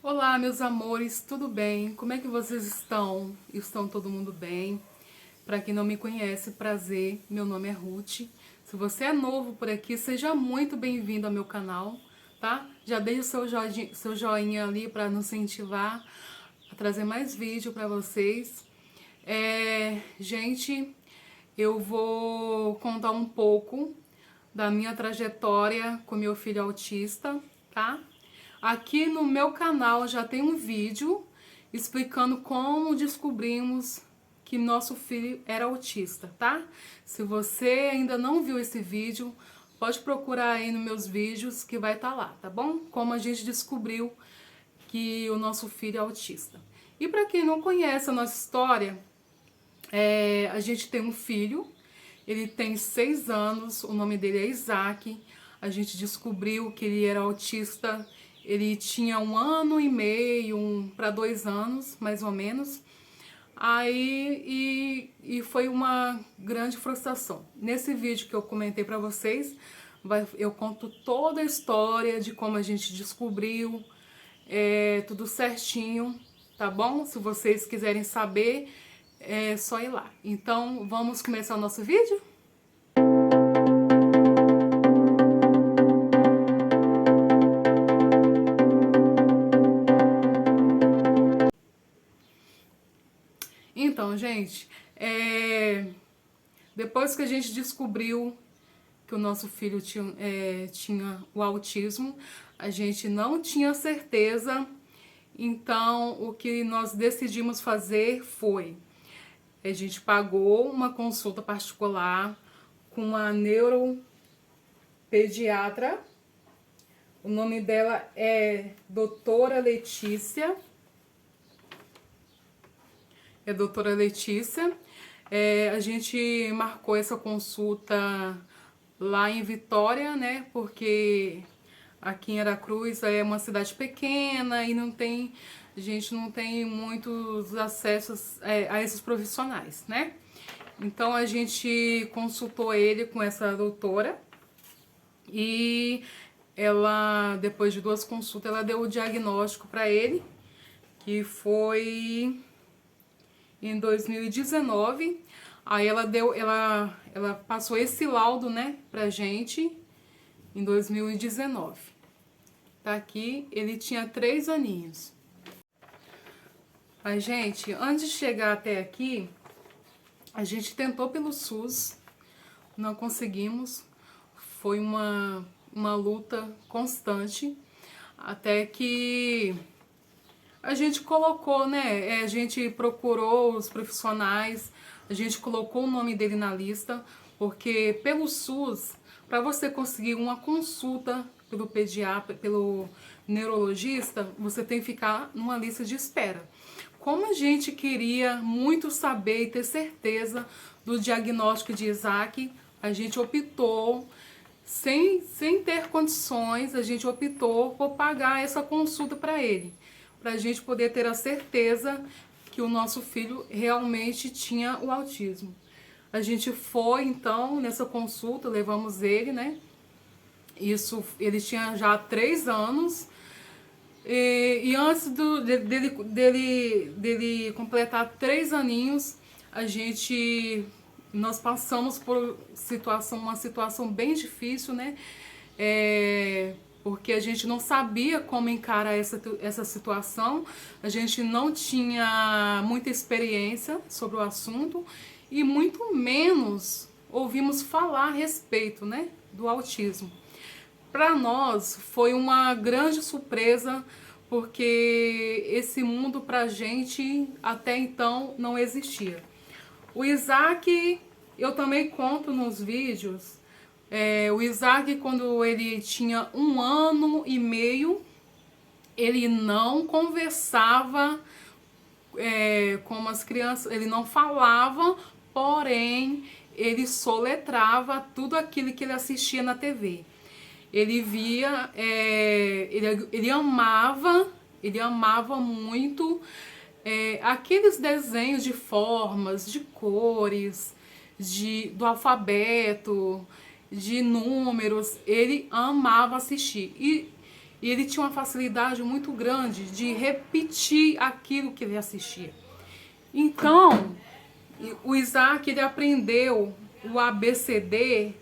Olá, meus amores, tudo bem? Como é que vocês estão? Estão todo mundo bem? Para quem não me conhece, prazer, meu nome é Ruth. Se você é novo por aqui, seja muito bem-vindo ao meu canal, tá? Já deixa o seu joinha ali para nos incentivar a trazer mais vídeo para vocês. Gente, eu vou contar um pouco da minha trajetória com meu filho autista, tá? Aqui no meu canal já tem um vídeo explicando como descobrimos que nosso filho era autista, tá? Se você ainda não viu esse vídeo, pode procurar aí nos meus vídeos que vai estar lá, tá bom? Como a gente descobriu que o nosso filho é autista. E para quem não conhece a nossa história, a gente tem um filho, ele tem 6 anos, o nome dele é Isaac. A gente descobriu que ele era autista, ele tinha 1 ano e meio, para 2 anos, mais ou menos. Aí foi uma grande frustração. Nesse vídeo que eu comentei para vocês, eu conto toda a história de como a gente descobriu, tudo certinho, tá bom? Se vocês quiserem saber, é só ir lá. Então, vamos começar o nosso vídeo? Então, gente, depois que a gente descobriu que o nosso filho tinha o autismo, a gente não tinha certeza. Então, o que nós decidimos fazer foi: a gente pagou uma consulta particular com uma neuropediatra. O nome dela é doutora Letícia. Doutora Letícia. A gente marcou essa consulta lá em Vitória, né? Porque aqui em Aracruz é uma cidade pequena e a gente não tem muitos acessos a esses profissionais, né? Então a gente consultou ele com essa doutora e ela, depois de 2 consultas, ela deu o diagnóstico para ele, que foi em 2019. Aí ela passou esse laudo, né, pra gente em 2019. Tá aqui, ele tinha 3 aninhos. Mas, gente, antes de chegar até aqui, a gente tentou pelo SUS, não conseguimos. Foi uma luta constante, até que a gente colocou, né? A gente procurou os profissionais, a gente colocou o nome dele na lista, porque pelo SUS, para você conseguir uma consulta pelo pediatra, pelo neurologista, você tem que ficar numa lista de espera. Como a gente queria muito saber e ter certeza do diagnóstico de Isaac, a gente optou, sem ter condições, a gente optou por pagar essa consulta para ele, para a gente poder ter a certeza que o nosso filho realmente tinha o autismo. A gente foi, então, nessa consulta, levamos ele, né? Ele tinha já 3 anos. E antes dele completar 3 aninhos, nós passamos por uma situação bem difícil, né? Porque a gente não sabia como encarar essa situação, a gente não tinha muita experiência sobre o assunto e muito menos ouvimos falar a respeito, né, do autismo. Para nós foi uma grande surpresa, porque esse mundo pra gente até então não existia. O Isaac, eu também conto nos vídeos, o Isaac, quando ele tinha 1 ano e meio, ele não conversava como as crianças, ele não falava, porém ele soletrava tudo aquilo que ele assistia na TV. Ele via, ele amava muito aqueles desenhos de formas, de cores, do alfabeto, de números. Ele amava assistir. E ele tinha uma facilidade muito grande de repetir aquilo que ele assistia. Então, o Isaac, ele aprendeu o ABCD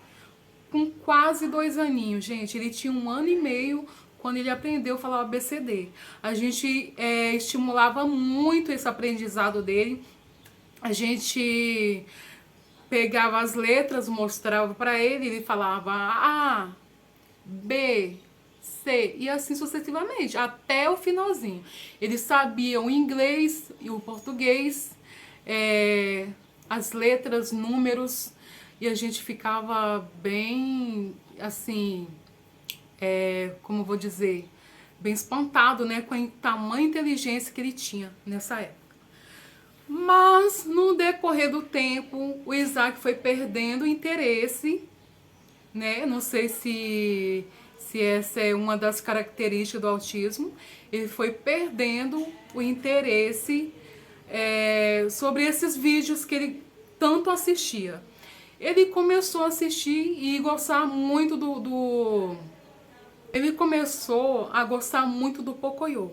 com quase 2 aninhos, gente. Ele tinha 1 ano e meio quando ele aprendeu a falar o ABCD. A gente estimulava muito esse aprendizado dele. A gente pegava as letras, mostrava para ele, ele falava A, B, C, e assim sucessivamente, até o finalzinho. Ele sabia o inglês e o português, as letras, números, e a gente ficava bem, assim, como eu vou dizer, bem espantado, né, com a tamanha inteligência que ele tinha nessa época. Mas, no decorrer do tempo, o Isaac foi perdendo o interesse, né? Não sei se essa é uma das características do autismo. Ele foi perdendo o interesse sobre esses vídeos que ele tanto assistia. Ele começou a assistir e gostar muito Ele começou a gostar muito do Pocoyo.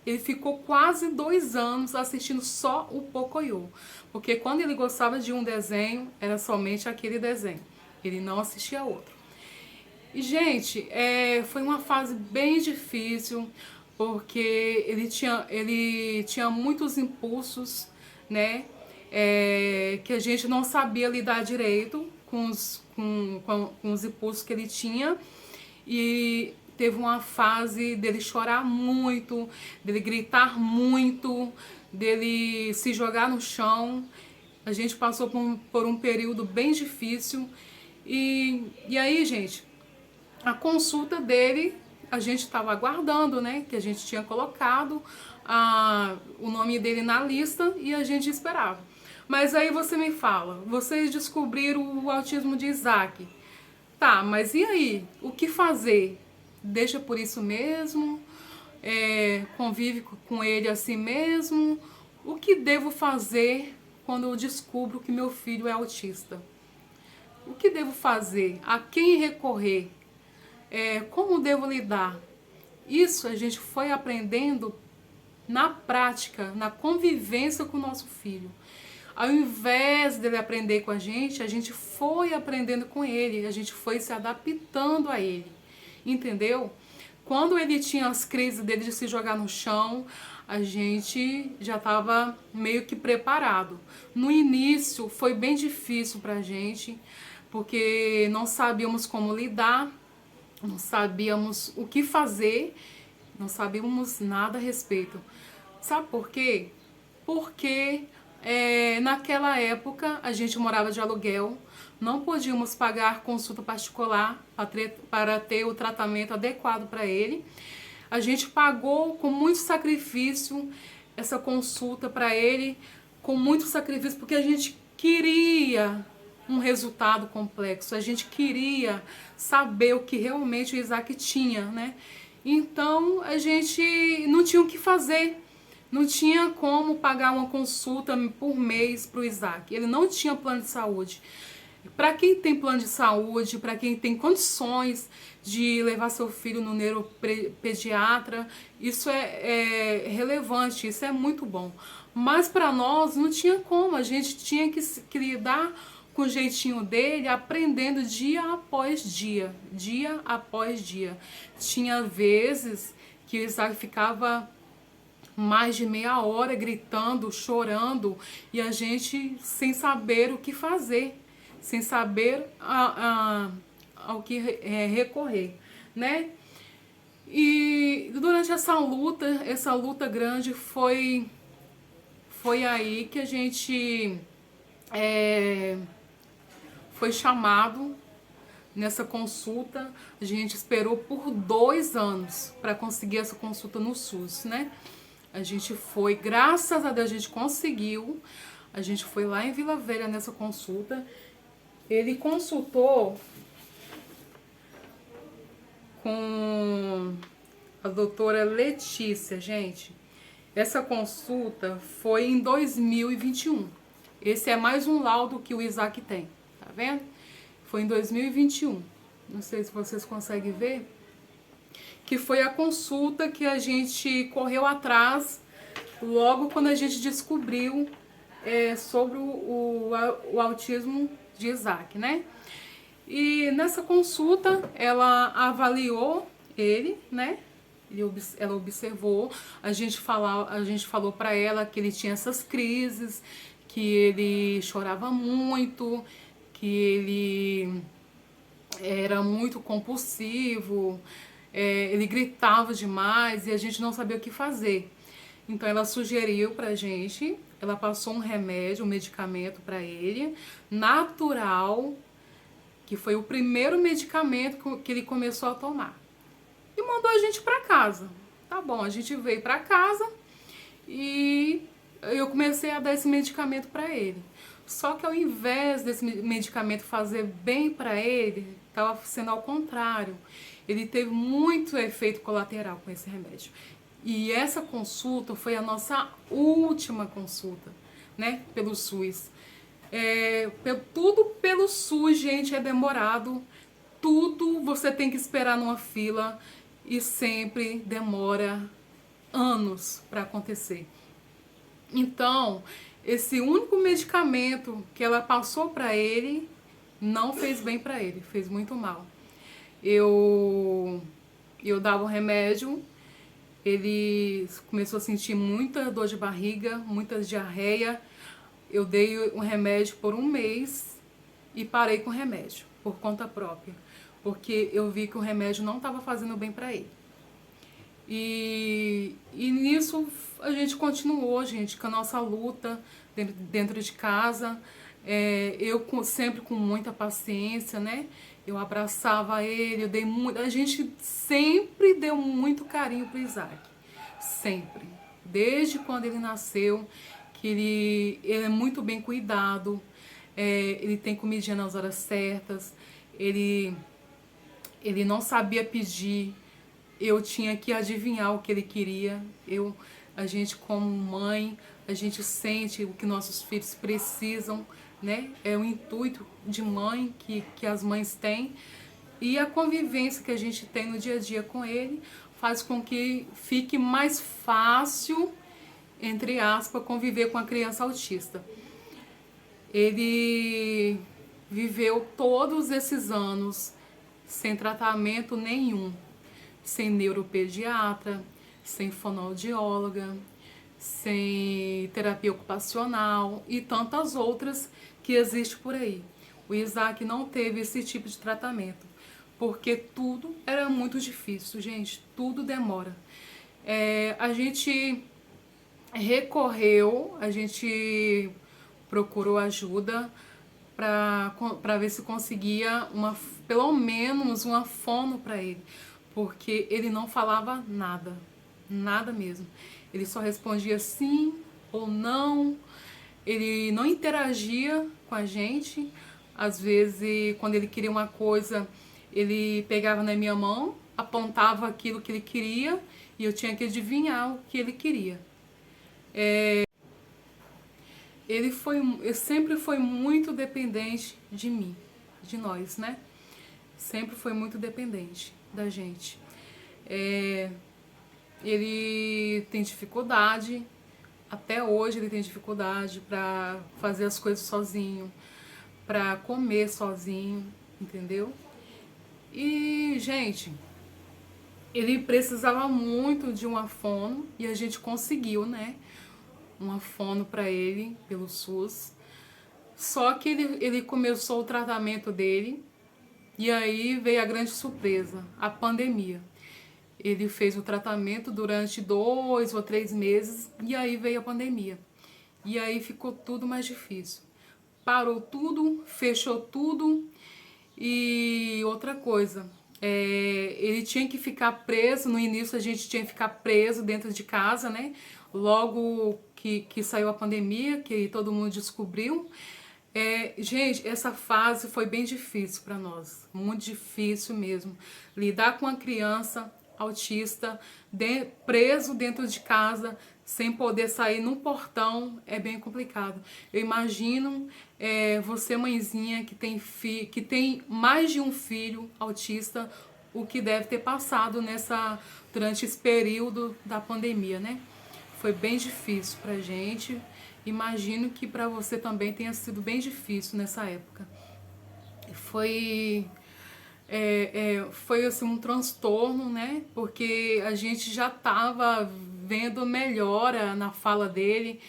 Ele ficou quase 2 anos assistindo só o Pocoyo. Porque quando ele gostava de um desenho, era somente aquele desenho. Ele não assistia outro. E, gente, foi uma fase bem difícil, porque ele tinha muitos impulsos, né? Que a gente não sabia lidar direito com os impulsos que ele tinha. E teve uma fase dele chorar muito, dele gritar muito, dele se jogar no chão. A gente passou por um período bem difícil. E aí, gente, a consulta dele, a gente estava aguardando, né? Que a gente tinha colocado o nome dele na lista e a gente esperava. Mas aí você me fala, vocês descobriram o autismo de Isaac. Tá, mas e aí? O que fazer? Deixa por isso mesmo? Convive com ele assim mesmo? O que devo fazer quando eu descubro que meu filho é autista? O que devo fazer? A quem recorrer? Como devo lidar? Isso a gente foi aprendendo na prática, na convivência com o nosso filho. Ao invés dele aprender com a gente foi aprendendo com ele, a gente foi se adaptando a ele, entendeu? Quando ele tinha as crises dele de se jogar no chão, a gente já estava meio que preparado. No início foi bem difícil pra gente, porque não sabíamos como lidar, não sabíamos o que fazer, não sabíamos nada a respeito. Sabe por quê? Porque naquela época a gente morava de aluguel, não podíamos pagar consulta particular para ter o tratamento adequado para ele. A gente pagou com muito sacrifício essa consulta para ele, com muito sacrifício, porque a gente queria um resultado complexo, a gente queria saber o que realmente o Isaac tinha, né? Então a gente não tinha o que fazer. Não tinha como pagar uma consulta por mês para o Isaac. Ele não tinha plano de saúde. Para quem tem plano de saúde, para quem tem condições de levar seu filho no neuropediatra, isso é relevante, isso é muito bom. Mas para nós não tinha como, a gente tinha que lidar com o jeitinho dele, aprendendo dia após dia, dia após dia. Tinha vezes que o Isaac ficava mais de meia hora gritando, chorando, e a gente sem saber o que fazer, sem saber ao que recorrer, né? E durante essa luta grande, foi aí que a gente foi chamado nessa consulta. A gente esperou por 2 anos para conseguir essa consulta no SUS, né? A gente foi, graças a Deus, a gente conseguiu. A gente foi lá em Vila Velha nessa consulta. Ele consultou com a doutora Letícia, gente. Essa consulta foi em 2021. Esse é mais um laudo que o Isaac tem, tá vendo? Foi em 2021. Não sei se vocês conseguem ver. que foi a consulta que a gente correu atrás logo quando a gente descobriu sobre o autismo de Isaac, né? E nessa consulta ela avaliou ele, né? Ela observou, a gente falou para ela que ele tinha essas crises, que ele chorava muito, que ele era muito compulsivo, ele gritava demais e a gente não sabia o que fazer. Então ela sugeriu pra gente, ela passou um remédio, um medicamento para ele, natural, que foi o primeiro medicamento que ele começou a tomar. E mandou a gente para casa. Tá bom, a gente veio para casa e eu comecei a dar esse medicamento para ele. Só que ao invés desse medicamento fazer bem para ele, estava sendo ao contrário. Ele teve muito efeito colateral com esse remédio. E essa consulta foi a nossa última consulta, né, pelo SUS. Tudo pelo SUS, gente, é demorado. Tudo você tem que esperar numa fila e sempre demora anos para acontecer. Então, esse único medicamento que ela passou para ele não fez bem para ele, fez muito mal. Eu dava o remédio, ele começou a sentir muita dor de barriga, muita diarreia. Eu dei um remédio por um mês e parei com o remédio por conta própria, porque eu vi que o remédio não estava fazendo bem para ele. E nisso a gente continuou, gente, com a nossa luta dentro de casa. Eu sempre com muita paciência, né? Eu abraçava ele, a gente sempre deu muito carinho pro Isaac. Sempre. Desde quando ele nasceu, que ele é muito bem cuidado, ele tem comidinha nas horas certas, ele não sabia pedir, eu tinha que adivinhar o que ele queria. A gente como mãe, a gente sente o que nossos filhos precisam, né? É o intuito de mãe que as mães têm, e a convivência que a gente tem no dia a dia com ele faz com que fique mais fácil, entre aspas, conviver com a criança autista. Ele viveu todos esses anos sem tratamento nenhum, sem neuropediatra, sem fonoaudióloga, sem terapia ocupacional e tantas outras que existem por aí. O Isaac não teve esse tipo de tratamento, porque tudo era muito difícil, gente, tudo demora. A gente recorreu, a gente procurou ajuda para ver se conseguia pelo menos uma fono para ele, porque ele não falava nada, nada mesmo. Ele só respondia sim ou não, ele não interagia com a gente. Às vezes, quando ele queria uma coisa, ele pegava na minha mão, apontava aquilo que ele queria e eu tinha que adivinhar o que ele queria. Ele sempre foi muito dependente de mim, de nós, né? Sempre foi muito dependente da gente. Ele tem dificuldade, até hoje ele tem dificuldade para fazer as coisas sozinho, para comer sozinho, entendeu? E, gente, ele precisava muito de uma fono e a gente conseguiu, né? Uma fono para ele pelo SUS. Só que ele começou o tratamento dele e aí veio a grande surpresa, a pandemia. Ele fez o tratamento durante 2 ou 3 meses e aí veio a pandemia. E aí ficou tudo mais difícil. Parou tudo, fechou tudo. E outra coisa, ele tinha que ficar preso. No início a gente tinha que ficar preso dentro de casa, né? Logo que saiu a pandemia, que todo mundo descobriu. Gente, essa fase foi bem difícil para nós, muito difícil mesmo. Lidar com uma criança autista preso dentro de casa, sem poder sair no portão, é bem complicado. Eu imagino você, mãezinha, que tem mais de um filho autista, o que deve ter passado durante esse período da pandemia, né? Foi bem difícil pra gente. Imagino que para você também tenha sido bem difícil nessa época. Foi foi assim, um transtorno, né? Porque a gente já estava vendo melhora na fala dele,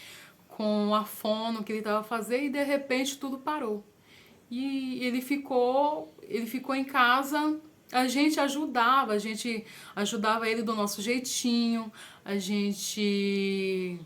com a fono que ele estava fazendo, e de repente tudo parou. E ele ficou em casa. A gente ajudava ele do nosso jeitinho, a gente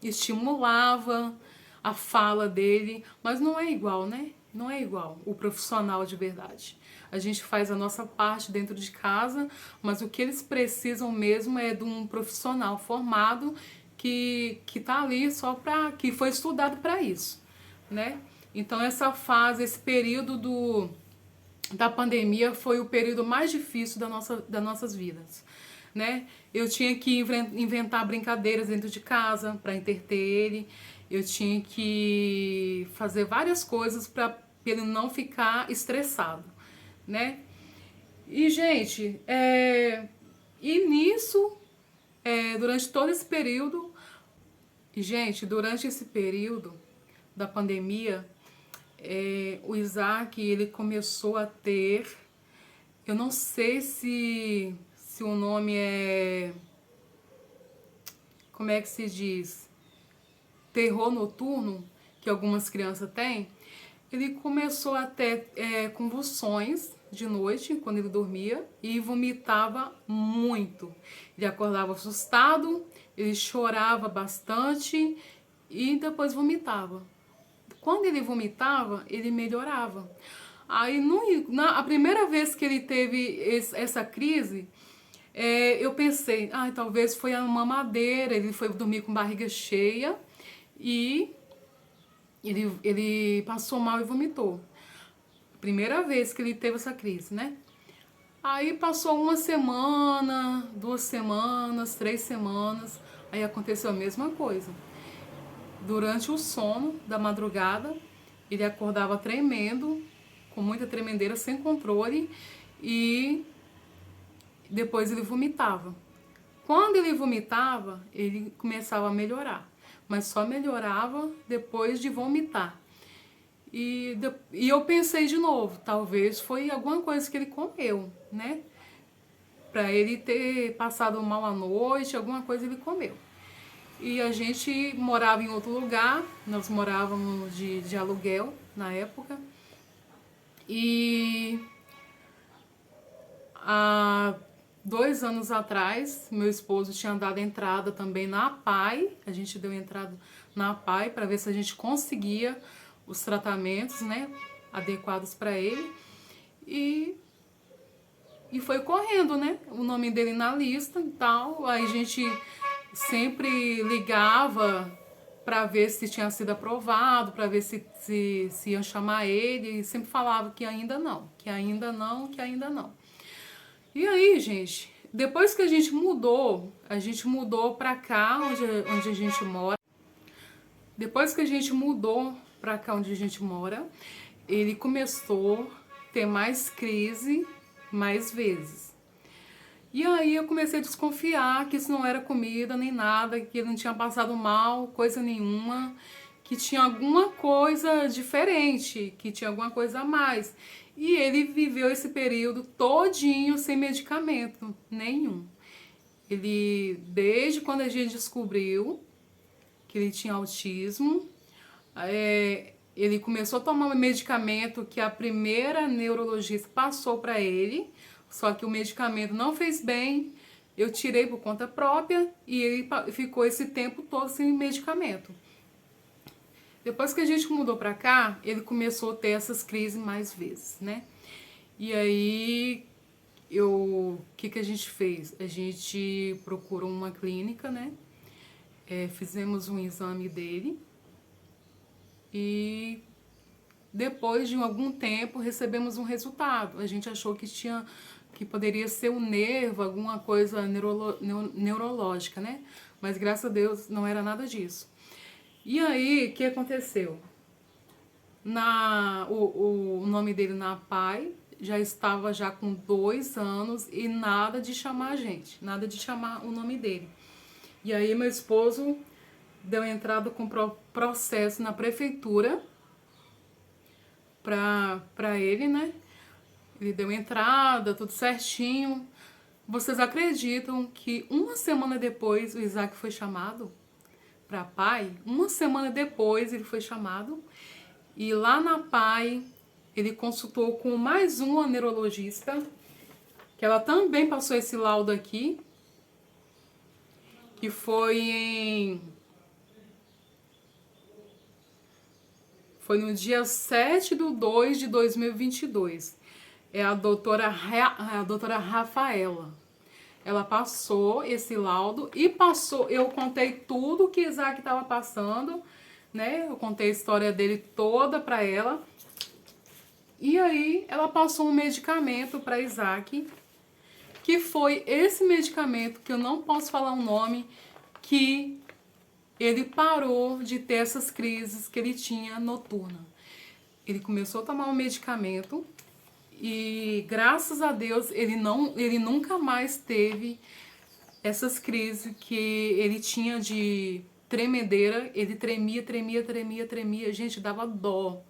estimulava a fala dele, mas não é igual, né? Não é igual o profissional de verdade. A gente faz a nossa parte dentro de casa, mas o que eles precisam mesmo é de um profissional formado que tá ali só para que foi estudado para isso, né? Então essa fase, esse período da pandemia foi o período mais difícil das nossas vidas, né? Eu tinha que inventar brincadeiras dentro de casa para entreter ele. Eu tinha que fazer várias coisas para ele não ficar estressado, né? E, gente, e nisso, durante todo esse período, durante esse período da pandemia, o Isaac, ele começou a ter, eu não sei se o nome é, como é que se diz, terror noturno, que algumas crianças têm. Ele começou a ter convulsões de noite, quando ele dormia, e vomitava muito. Ele acordava assustado, ele chorava bastante e depois vomitava. Quando ele vomitava, ele melhorava. Aí, a primeira vez que ele teve essa crise, eu pensei, talvez foi a mamadeira, ele foi dormir com barriga cheia e ele passou mal e vomitou. Primeira vez que ele teve essa crise, né? Aí passou uma semana, 2 semanas, 3 semanas, aí aconteceu a mesma coisa. Durante o sono da madrugada, ele acordava tremendo, com muita tremendeira, sem controle, e depois ele vomitava. Quando ele vomitava, ele começava a melhorar, mas só melhorava depois de vomitar. E eu pensei de novo, talvez foi alguma coisa que ele comeu, né? Pra ele ter passado mal à noite, alguma coisa ele comeu. E a gente morava em outro lugar, nós morávamos de aluguel na época. E há 2 anos atrás, meu esposo tinha dado entrada também na APAE, a gente deu entrada na APAE para ver se a gente conseguia os tratamentos, né, adequados para ele. E foi correndo, né, o nome dele na lista e tal. Aí a gente sempre ligava para ver se tinha sido aprovado, para ver se iam chamar ele, e sempre falava que ainda não, que ainda não, que ainda não. E aí, gente, depois que a gente mudou para cá, onde a gente mora. Depois que a gente mudou para cá onde a gente mora, ele começou a ter mais crise, mais vezes. E aí eu comecei a desconfiar que isso não era comida nem nada, que ele não tinha passado mal, coisa nenhuma, que tinha alguma coisa diferente, que tinha alguma coisa a mais. E ele viveu esse período todinho sem medicamento nenhum. Ele, desde quando a gente descobriu que ele tinha autismo, ele começou a tomar um medicamento que a primeira neurologista passou para ele, só que o medicamento não fez bem, eu tirei por conta própria e ele ficou esse tempo todo sem medicamento. Depois que a gente mudou para cá, ele começou a ter essas crises mais vezes, né? E aí, o que a gente fez? A gente procurou uma clínica, né? Fizemos um exame dele e depois de algum tempo recebemos um resultado. A gente achou que poderia ser um nervo, alguma coisa neurológica, né? Mas graças a Deus não era nada disso. E aí, o que aconteceu? O nome dele na APAE já estava já com 2 anos e nada de chamar a gente, nada de chamar o nome dele. E aí meu esposo deu entrada com processo na prefeitura para ele, né? Ele deu entrada, tudo certinho. Vocês acreditam que uma semana depois o Isaac foi chamado para pai? Uma semana depois ele foi chamado. E lá na PAI ele consultou com mais uma neurologista, que ela também passou esse laudo aqui, que foi no dia 7/2/2022. É a doutora Rafaela. Ela passou esse laudo e passou. Eu contei tudo que Isaac estava passando, né? Eu contei a história dele toda para ela. E aí ela passou um medicamento para Isaac, que foi esse medicamento, que eu não posso falar o nome, que ele parou de ter essas crises que ele tinha noturna. Ele começou a tomar um medicamento e, graças a Deus, ele nunca mais teve essas crises que ele tinha de tremedeira. Ele tremia. Gente, dava dó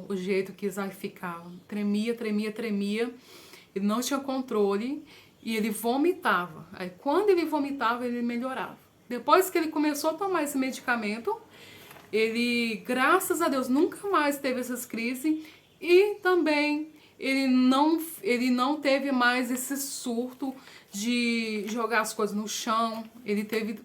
o jeito que Isaac ficava. Tremia. Ele não tinha controle e ele vomitava. Aí, quando ele vomitava, ele melhorava. Depois que ele começou a tomar esse medicamento, ele, graças a Deus, nunca mais teve essas crises e também ele não teve mais esse surto de jogar as coisas no chão. Ele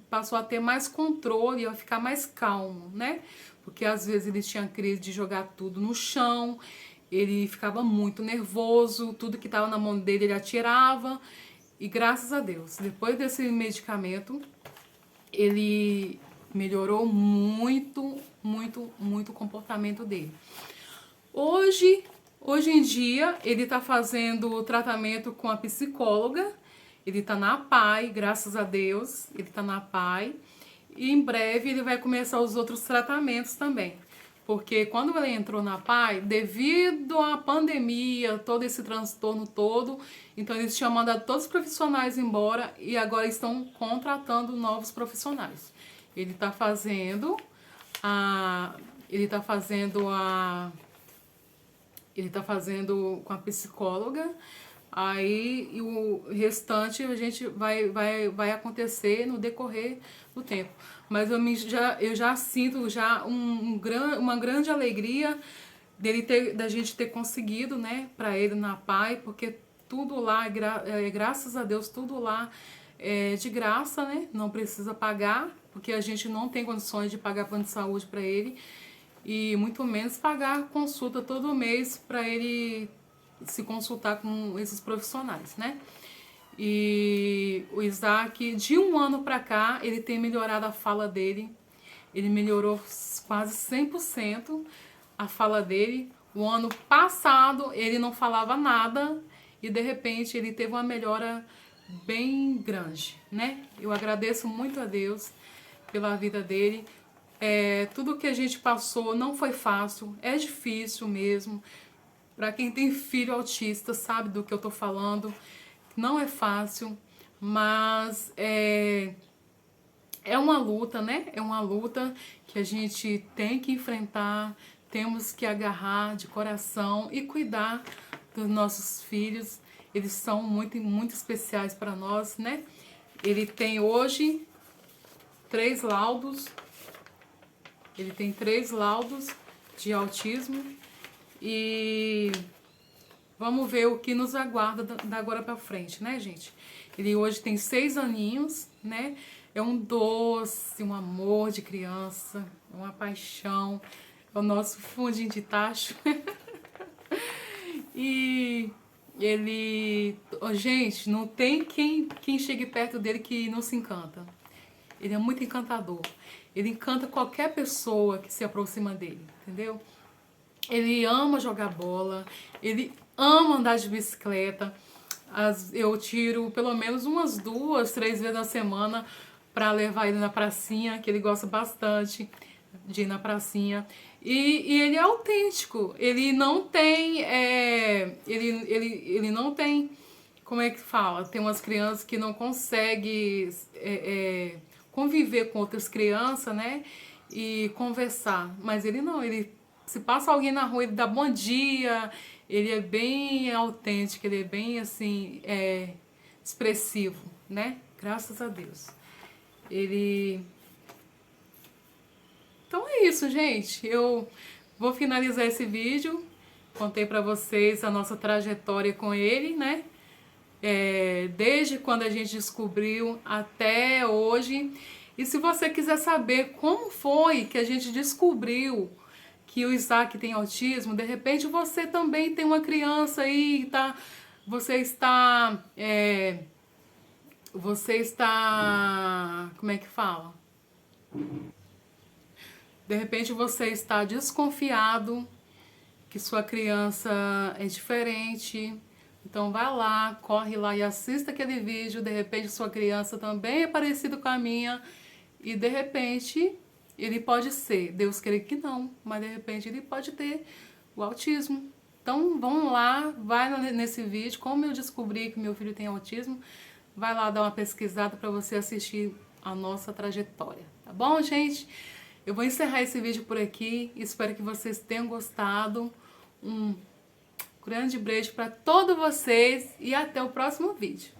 passou a ter mais controle, a ficar mais calmo, né? Porque às vezes ele tinha crise de jogar tudo no chão, ele ficava muito nervoso, tudo que estava na mão dele ele atirava. E graças a Deus, depois desse medicamento, ele melhorou muito o comportamento dele. Hoje em dia, ele está fazendo o tratamento com a psicóloga. Ele está na PAI, graças a Deus, ele está na PAI. E em breve ele vai começar os outros tratamentos também. Porque quando ele entrou na PAI, devido à pandemia, todo esse transtorno todo, então eles tinham mandado todos os profissionais embora e agora estão contratando novos profissionais. Ele está fazendo com a psicóloga. Aí e o restante a gente vai acontecer no decorrer do tempo. Mas eu já sinto já uma grande alegria da gente ter conseguido, né, para ele na PAI, porque tudo lá, graças a Deus, tudo lá é de graça, né? Não precisa pagar, porque a gente não tem condições de pagar plano de saúde para ele e muito menos pagar consulta todo mês para ele se consultar com esses profissionais, né? E o Isaac, de um ano para cá, ele tem melhorado a fala dele. Ele melhorou quase 100% a fala dele. O ano passado ele não falava nada e de repente ele teve uma melhora bem grande, né? Eu agradeço muito a Deus pela vida dele. Tudo que a gente passou não foi fácil, é difícil mesmo. Para quem tem filho autista sabe do que eu tô falando. Não é fácil, mas é uma luta, né? É uma luta que a gente tem que enfrentar, temos que agarrar de coração e cuidar dos nossos filhos. Eles são muito especiais para nós, né? Ele tem hoje 3 laudos. Ele tem 3 laudos de autismo e vamos ver o que nos aguarda da agora para frente, né, gente? Ele hoje tem 6 aninhos, né? É um doce, um amor de criança, uma paixão. É o nosso fundinho de tacho. E ele... gente, não tem quem chegue perto dele que não se encanta. Ele é muito encantador. Ele encanta qualquer pessoa que se aproxima dele, entendeu? Ele ama jogar bola, ele ama andar de bicicleta. Eu tiro pelo menos umas 2, 3 vezes na semana para levar ele na pracinha, que ele gosta bastante. de ir na pracinha. E ele é autêntico, ele não tem, ele não tem, como é que fala? Tem umas crianças que não conseguem conviver com outras crianças, né? E conversar. Mas ele não, ele se passa alguém na rua, ele dá bom dia, ele é bem autêntico, ele é bem assim, expressivo, né? Graças a Deus. Ele... Então é isso, gente. Eu vou finalizar esse vídeo. Contei pra vocês a nossa trajetória com ele, né? Desde quando a gente descobriu até hoje. E se você quiser saber como foi que a gente descobriu que o Isaac tem autismo, de repente você também tem uma criança aí, tá? Você está, como é que fala? De repente você está desconfiado que sua criança é diferente. Então vai lá, corre lá e assista aquele vídeo. De repente sua criança também é parecida com a minha. E de repente ele pode ser, Deus queira que não, mas de repente ele pode ter o autismo. Então vamos lá, vai nesse vídeo, como eu descobri que meu filho tem autismo. Vai lá dar uma pesquisada para você assistir a nossa trajetória. Tá bom, gente? Eu vou encerrar esse vídeo por aqui. Espero que vocês tenham gostado. Um grande beijo para todos vocês e até o próximo vídeo.